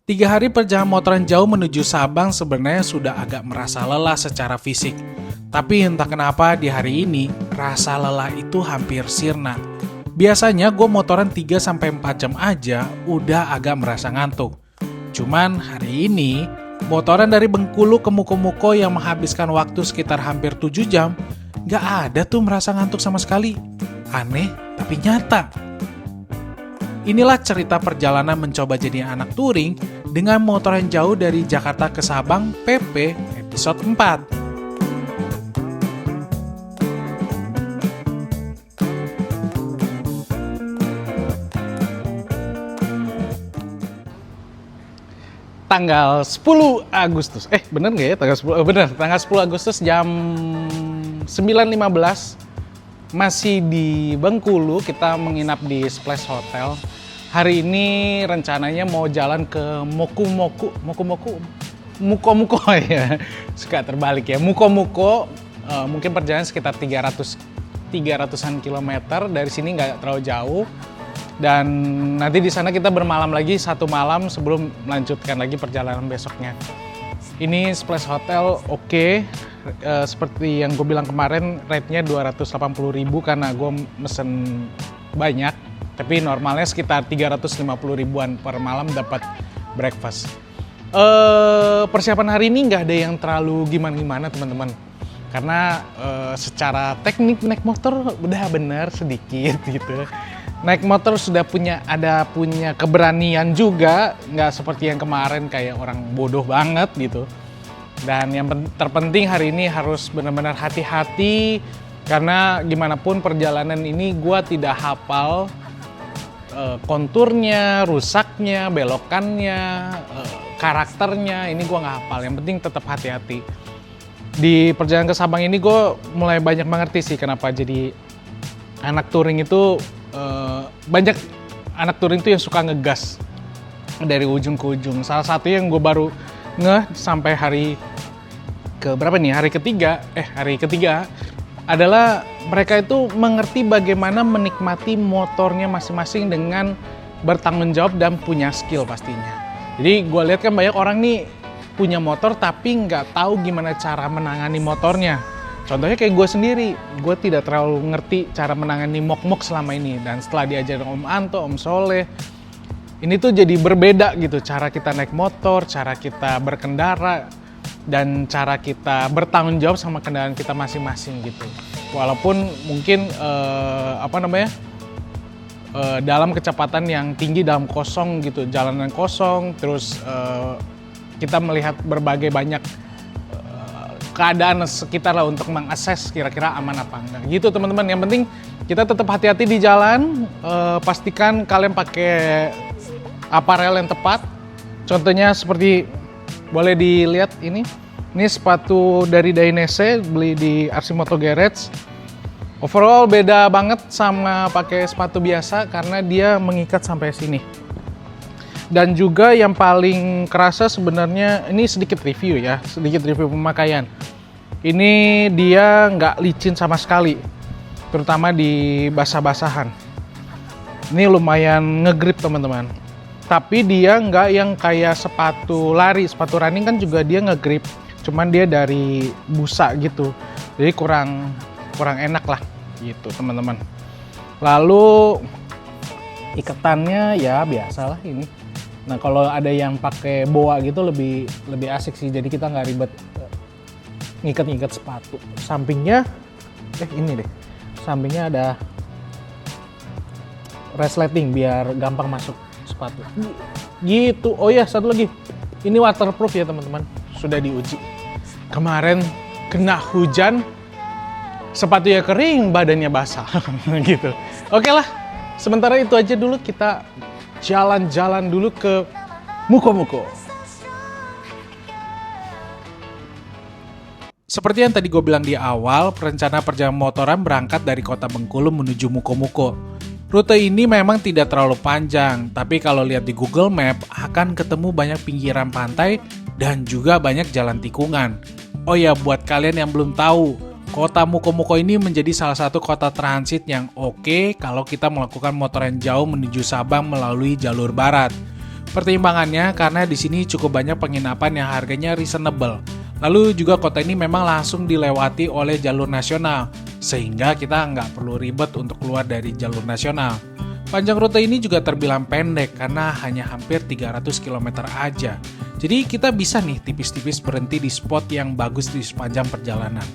3 hari perjalanan motoran jauh menuju Sabang sebenarnya sudah agak merasa lelah secara fisik. Tapi entah kenapa di hari ini, rasa lelah itu hampir sirna. Biasanya gue motoran 3-4 jam aja udah agak merasa ngantuk. Cuman hari ini, motoran dari Bengkulu ke Muko-Muko yang menghabiskan waktu sekitar hampir 7 jam, gak ada tuh merasa ngantuk sama sekali. Aneh, tapi nyata. Inilah cerita perjalanan mencoba jadi anak touring dengan motoran jauh dari Jakarta ke Sabang PP episode 4. Tanggal 10 Agustus. Bener nggak ya tanggal 10? Bener, tanggal 10 Agustus jam 9.15 masih di Bengkulu, kita menginap di Splash Hotel. Hari ini rencananya mau jalan ke Muko-Muko ya. Suka terbalik ya. Muko-Muko, mungkin perjalanan sekitar 300-an kilometer. Dari sini nggak terlalu jauh. Dan nanti di sana kita bermalam lagi 1 malam sebelum melanjutkan lagi perjalanan besoknya. Ini Splash Hotel oke. Seperti yang gue bilang kemarin, rate-nya 280.000 karena gue mesen banyak. Tapi normalnya sekitar 350.000-an per malam dapat breakfast. Persiapan hari ini nggak ada yang terlalu gimana-gimana teman-teman. Karena secara teknik naik motor udah bener sedikit gitu. Naik motor sudah punya keberanian juga, nggak seperti yang kemarin kayak orang bodoh banget gitu. Dan yang terpenting hari ini harus benar-benar hati-hati karena gimana pun perjalanan ini gue tidak hafal konturnya, rusaknya, belokannya, karakternya, ini gue nggak hafal. Yang penting tetap hati-hati. Di perjalanan ke Sabang ini gue mulai banyak mengerti sih kenapa jadi anak touring itu banyak anak touring itu yang suka ngegas dari ujung ke ujung. Salah satu yang gue baru sampai hari ketiga adalah mereka itu mengerti bagaimana menikmati motornya masing-masing dengan bertanggung jawab dan punya skill pastinya. Jadi gue lihat kan banyak orang nih punya motor tapi nggak tahu gimana cara menangani motornya. Contohnya kayak gue sendiri, gue tidak terlalu ngerti cara menangani mok-mok selama ini. Dan setelah diajarin Om Anto, Om Soleh, ini tuh jadi berbeda gitu. Cara kita naik motor, cara kita berkendara, dan cara kita bertanggung jawab sama kendaraan kita masing-masing gitu. Walaupun mungkin dalam kecepatan yang tinggi dalam kosong gitu, jalanan kosong, terus kita melihat berbagai banyak keadaan sekitar lah untuk mengakses kira-kira aman apa enggak gitu teman-teman. Yang penting kita tetap hati-hati di jalan, pastikan kalian pakai aparel yang tepat. Contohnya seperti boleh dilihat ini sepatu dari Dainese, beli di Arsimoto Garage. Overall beda banget sama pakai sepatu biasa karena dia mengikat sampai sini. Dan juga yang paling kerasa sebenarnya, ini sedikit review pemakaian. Ini dia nggak licin sama sekali, terutama di basah-basahan. Ini lumayan ngegrip teman-teman. Tapi dia nggak yang kayak sepatu lari, sepatu running kan juga dia ngegrip. Cuman dia dari busa gitu, jadi kurang enak lah gitu teman-teman. Lalu ikatannya ya biasalah ini. Nah kalau ada yang pakai boa gitu lebih asik sih, jadi kita nggak ribet ngikat sepatu. Sampingnya sampingnya ada resleting biar gampang masuk sepatu gitu. Oh ya, satu lagi, ini waterproof ya teman-teman, sudah diuji. Kemarin kena hujan, sepatunya kering, badannya basah gitu. Oke lah, sementara itu aja dulu, kita jalan-jalan dulu ke Muko-Muko. Seperti yang tadi gue bilang di awal, perencana perjalanan motoran berangkat dari kota Bengkulu menuju Muko-Muko. Rute ini memang tidak terlalu panjang, tapi kalau lihat di Google Map akan ketemu banyak pinggiran pantai dan juga banyak jalan tikungan. Oh ya, buat kalian yang belum tahu, kota Muko-Muko ini menjadi salah satu kota transit yang oke kalau kita melakukan motoran jauh menuju Sabang melalui jalur barat. Pertimbangannya karena di sini cukup banyak penginapan yang harganya reasonable. Lalu juga kota ini memang langsung dilewati oleh jalur nasional, sehingga kita nggak perlu ribet untuk keluar dari jalur nasional. Panjang rute ini juga terbilang pendek karena hanya hampir 300 km aja. Jadi kita bisa nih tipis-tipis berhenti di spot yang bagus di sepanjang perjalanan.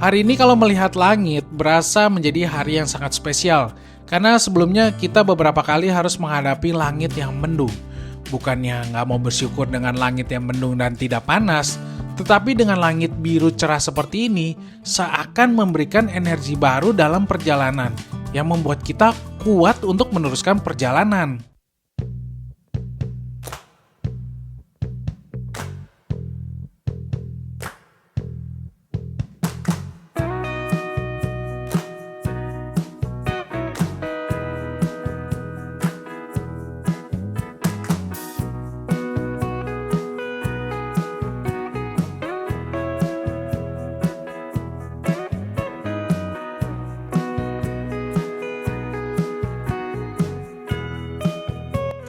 Hari ini kalau melihat langit, berasa menjadi hari yang sangat spesial. Karena sebelumnya kita beberapa kali harus menghadapi langit yang mendung. Bukannya nggak mau bersyukur dengan langit yang mendung dan tidak panas, tetapi dengan langit biru cerah seperti ini, seakan memberikan energi baru dalam perjalanan, yang membuat kita kuat untuk meneruskan perjalanan.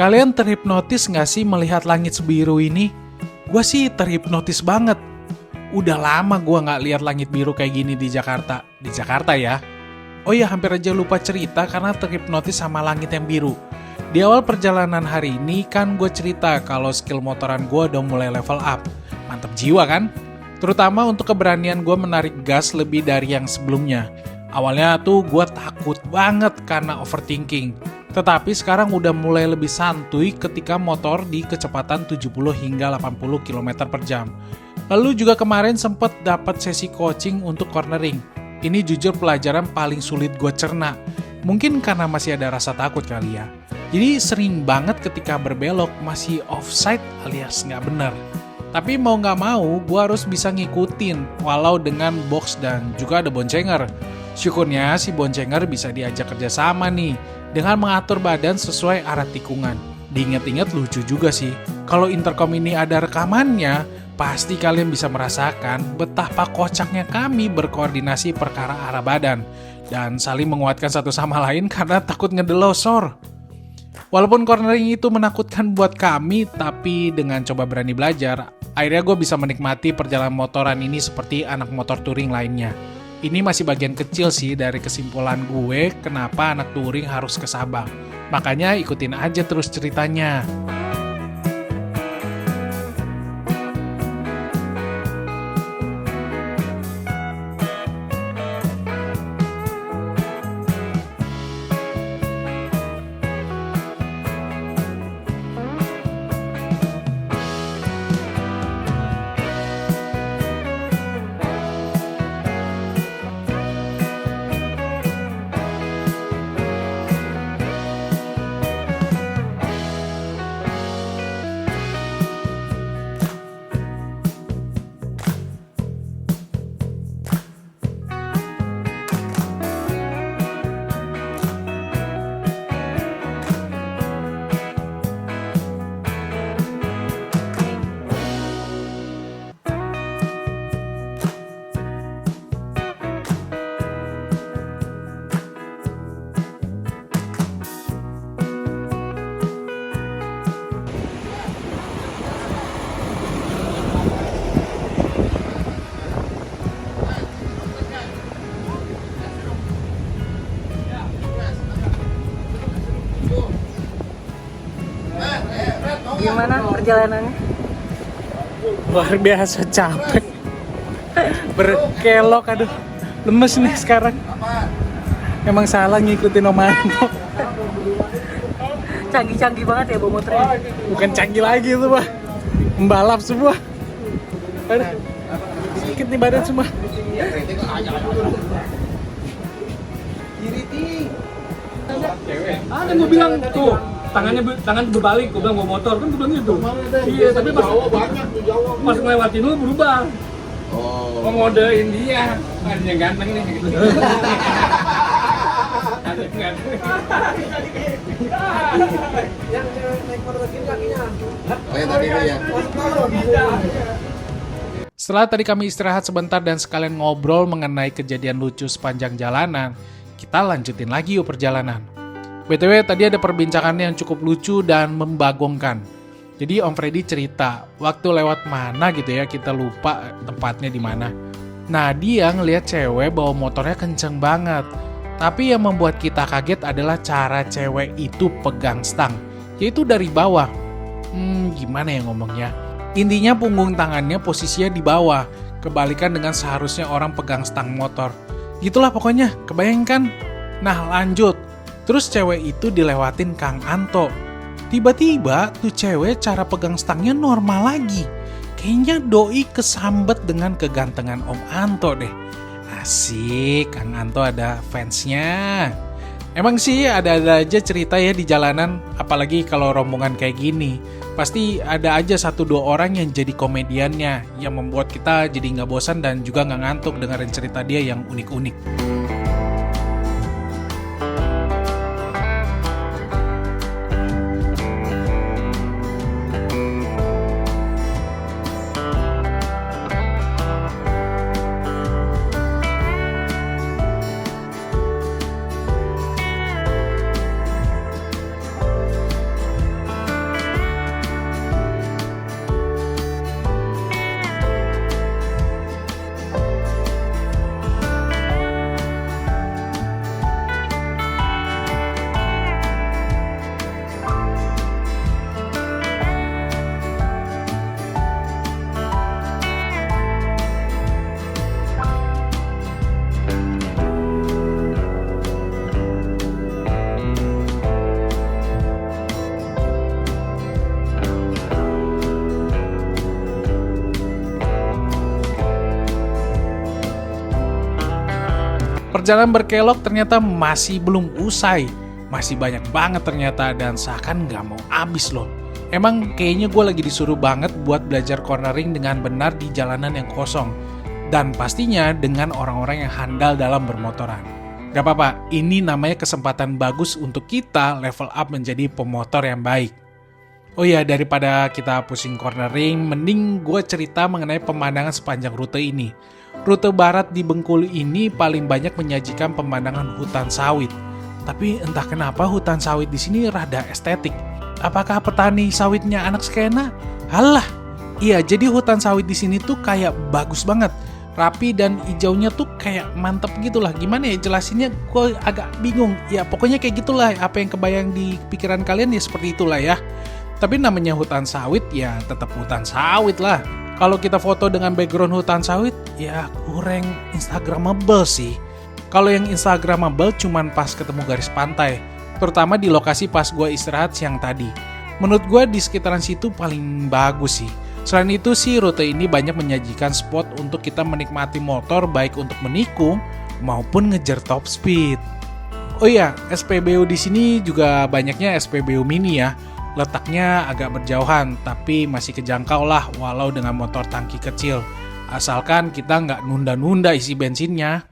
Kalian terhipnotis nggak sih melihat langit sebiru ini? Gue sih terhipnotis banget. Udah lama gue nggak lihat langit biru kayak gini di Jakarta. Di Jakarta ya. Oh iya, hampir aja lupa cerita karena terhipnotis sama langit yang biru. Di awal perjalanan hari ini kan gue cerita kalau skill motoran gue udah mulai level up. Mantap jiwa kan? Terutama untuk keberanian gue menarik gas lebih dari yang sebelumnya. Awalnya tuh gue takut banget karena overthinking. Tetapi sekarang udah mulai lebih santuy ketika motor di kecepatan 70 hingga 80 km per jam. Lalu juga kemarin sempat dapat sesi coaching untuk cornering. Ini jujur pelajaran paling sulit gue cerna. Mungkin karena masih ada rasa takut kali ya. Jadi sering banget ketika berbelok masih offside alias nggak bener. Tapi mau nggak mau gue harus bisa ngikutin walau dengan box dan juga ada boncenger. Syukurnya si boncenger bisa diajak kerjasama nih dengan mengatur badan sesuai arah tikungan. Diingat-ingat lucu juga sih. Kalau intercom ini ada rekamannya, pasti kalian bisa merasakan betapa kocaknya kami berkoordinasi perkara arah badan dan saling menguatkan satu sama lain karena takut ngedelosor. Walaupun cornering itu menakutkan buat kami, tapi dengan coba berani belajar, akhirnya gue bisa menikmati perjalanan motoran ini seperti anak motor touring lainnya. Ini masih bagian kecil sih dari kesimpulan gue kenapa anak touring harus ke Sabang. Makanya ikutin aja terus ceritanya. perjalanannya? Luar biasa capek. Berkelok, aduh. Lemes nih sekarang. Emang salah ngikutin Om Anto. Canggih-canggih banget ya bawa motornya. Bukan canggih lagi itu, Pak. Pembalap semua. Aduh. Sakit nih badan semua. Ada gue bilang tuh tangan berbalik, gue bilang bawa motor kan gue bilang gitu. Iya tapi pas ngelewatin lu berubah. Oh modein dia, yang ganteng nih gitu. Yang naik motor kiri kakinya. Oh ya tadi ya. Setelah tadi kami istirahat sebentar dan sekalian ngobrol mengenai kejadian lucu sepanjang jalanan, kita lanjutin lagi yuk perjalanan. BTW tadi ada perbincangan yang cukup lucu dan membagongkan. Jadi Om Freddy cerita, waktu lewat mana gitu ya, kita lupa tempatnya di mana. Nah dia ngelihat cewek bawa motornya kenceng banget. Tapi yang membuat kita kaget adalah cara cewek itu pegang stang, yaitu dari bawah. Gimana ya ngomongnya? Intinya punggung tangannya posisinya di bawah, kebalikan dengan seharusnya orang pegang stang motor. Gitulah pokoknya, kebayangkan? Nah lanjut, terus cewek itu dilewatin Kang Anto. Tiba-tiba tuh cewek cara pegang stangnya normal lagi. Kayaknya doi kesambet dengan kegantengan Om Anto deh. Asik, Kang Anto ada fansnya. Emang sih ada-ada aja cerita ya di jalanan, apalagi kalau rombongan kayak gini. Pasti ada aja 1-2 orang yang jadi komediannya, yang membuat kita jadi nggak bosan dan juga nggak ngantuk dengerin cerita dia yang unik-unik. Perjalanan berkelok ternyata masih belum usai. Masih banyak banget ternyata dan seakan nggak mau habis loh. Emang kayaknya gue lagi disuruh banget buat belajar cornering dengan benar di jalanan yang kosong. Dan pastinya dengan orang-orang yang handal dalam bermotoran. Gak apa-apa, ini namanya kesempatan bagus untuk kita level up menjadi pemotor yang baik. Oh ya, daripada kita pusing cornering, mending gue cerita mengenai pemandangan sepanjang rute ini. Rute barat di Bengkulu ini paling banyak menyajikan pemandangan hutan sawit. Tapi entah kenapa hutan sawit di sini rada estetik. Apakah petani sawitnya anak skena? Halah. Iya, jadi hutan sawit di sini tuh kayak bagus banget. Rapi dan hijaunya tuh kayak mantep gitulah. Gimana ya jelasinnya, gue agak bingung. Ya pokoknya kayak gitulah, apa yang kebayang di pikiran kalian ya seperti itulah ya. Tapi namanya hutan sawit ya tetap hutan sawit lah. Kalau kita foto dengan background hutan sawit, ya kurang instagramable sih. Kalau yang instagramable cuman pas ketemu garis pantai, terutama di lokasi pas gue istirahat siang tadi. Menurut gue di sekitaran situ paling bagus sih. Selain itu sih rute ini banyak menyajikan spot untuk kita menikmati motor baik untuk menikung maupun ngejar top speed. Oh iya, SPBU di sini juga banyaknya SPBU mini ya. Letaknya agak berjauhan, tapi masih kejangkau lah walau dengan motor tangki kecil. Asalkan kita nggak nunda-nunda isi bensinnya.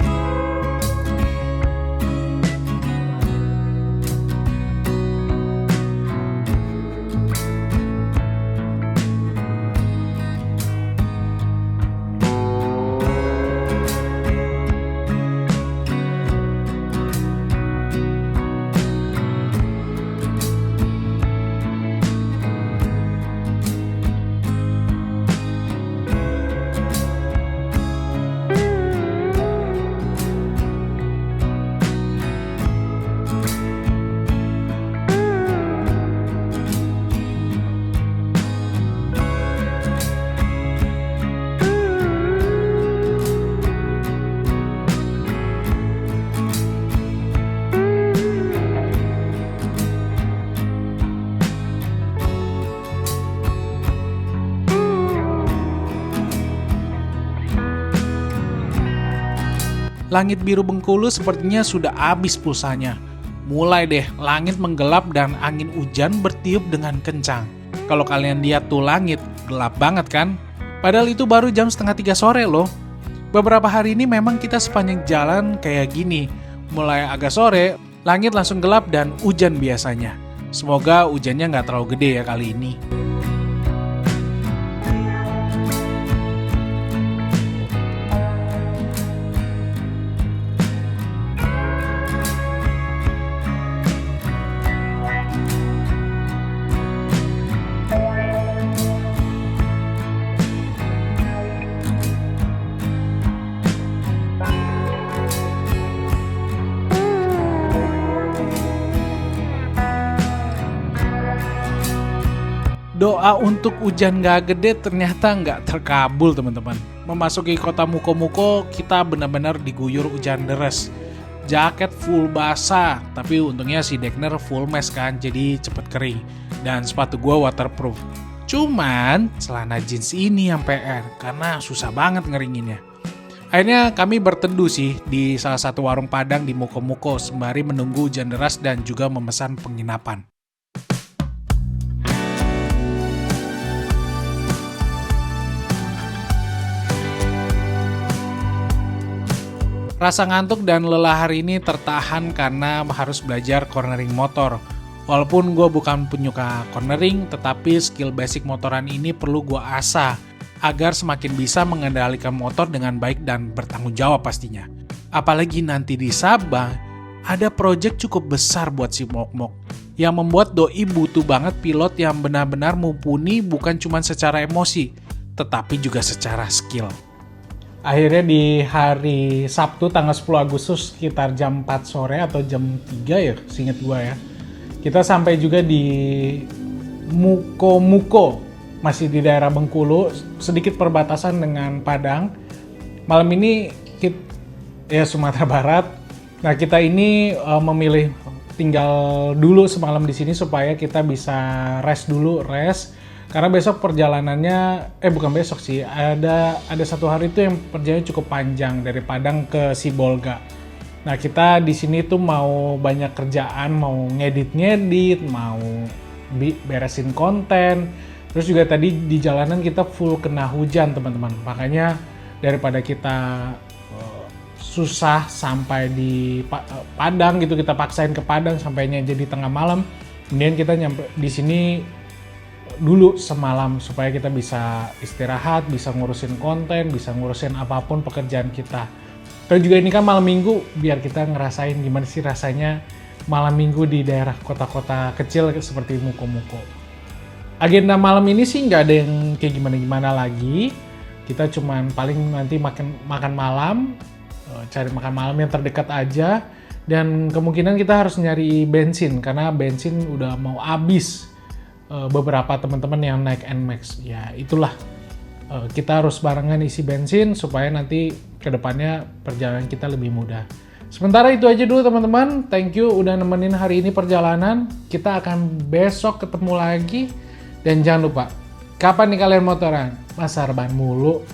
Langit biru Bengkulu sepertinya sudah habis pulsanya. Mulai deh langit menggelap dan angin hujan bertiup dengan kencang. Kalau kalian lihat tuh langit, gelap banget kan? Padahal itu baru jam 2:30 sore loh. Beberapa hari ini memang kita sepanjang jalan kayak gini. Mulai agak sore, langit langsung gelap dan hujan biasanya. Semoga hujannya nggak terlalu gede ya kali ini. Doa untuk hujan gak gede ternyata nggak terkabul teman-teman. Memasuki kota Muko-Muko, kita benar-benar diguyur hujan deras. Jaket full basah, tapi untungnya si Dekner full mesh kan, jadi cepet kering. Dan sepatu gua waterproof. Cuman celana jeans ini yang PR, karena susah banget ngeringinnya. Akhirnya kami berteduh sih di salah satu warung Padang di Muko-Muko sembari menunggu hujan deras dan juga memesan penginapan. Rasa ngantuk dan lelah hari ini tertahan karena harus belajar cornering motor. Walaupun gue bukan penyuka cornering, tetapi skill basic motoran ini perlu gue asah agar semakin bisa mengendalikan motor dengan baik dan bertanggung jawab pastinya. Apalagi nanti di Sabang, ada project cukup besar buat si Mok-Mok yang membuat doi butuh banget pilot yang benar-benar mumpuni bukan cuma secara emosi, tetapi juga secara skill. Akhirnya di hari Sabtu tanggal 10 Agustus sekitar jam 4 sore atau jam 3 ya, seinget gua ya. Kita sampai juga di Muko-Muko, masih di daerah Bengkulu, sedikit perbatasan dengan Padang. Malam ini ya Sumatera Barat. Nah, kita ini memilih tinggal dulu semalam di sini supaya kita bisa rest. Karena besok perjalanannya, bukan besok sih, ada satu hari itu yang perjalanannya cukup panjang dari Padang ke Sibolga. Nah kita di sini tuh mau banyak kerjaan, mau ngedit, mau beresin konten, terus juga tadi di jalanan kita full kena hujan teman-teman. Makanya daripada kita susah sampai di Padang gitu, kita paksain ke Padang sampainya jadi tengah malam, kemudian kita nyampe di sini dulu semalam supaya kita bisa istirahat, bisa ngurusin konten, bisa ngurusin apapun pekerjaan kita. Terus juga ini kan malam minggu, biar kita ngerasain gimana sih rasanya malam minggu di daerah kota-kota kecil seperti Muko-Muko. Agenda malam ini sih nggak ada yang kayak gimana-gimana lagi. Kita cuman paling nanti makan malam, cari makan malam yang terdekat aja. Dan kemungkinan kita harus nyari bensin, karena bensin udah mau habis. Beberapa teman-teman yang naik NMAX, ya itulah kita harus barengan isi bensin supaya nanti kedepannya perjalanan kita lebih mudah. Sementara itu aja dulu teman-teman, thank you udah nemenin hari ini perjalanan. Kita akan besok ketemu lagi, dan jangan lupa, kapan nih kalian motoran? Masa rebahan mulu?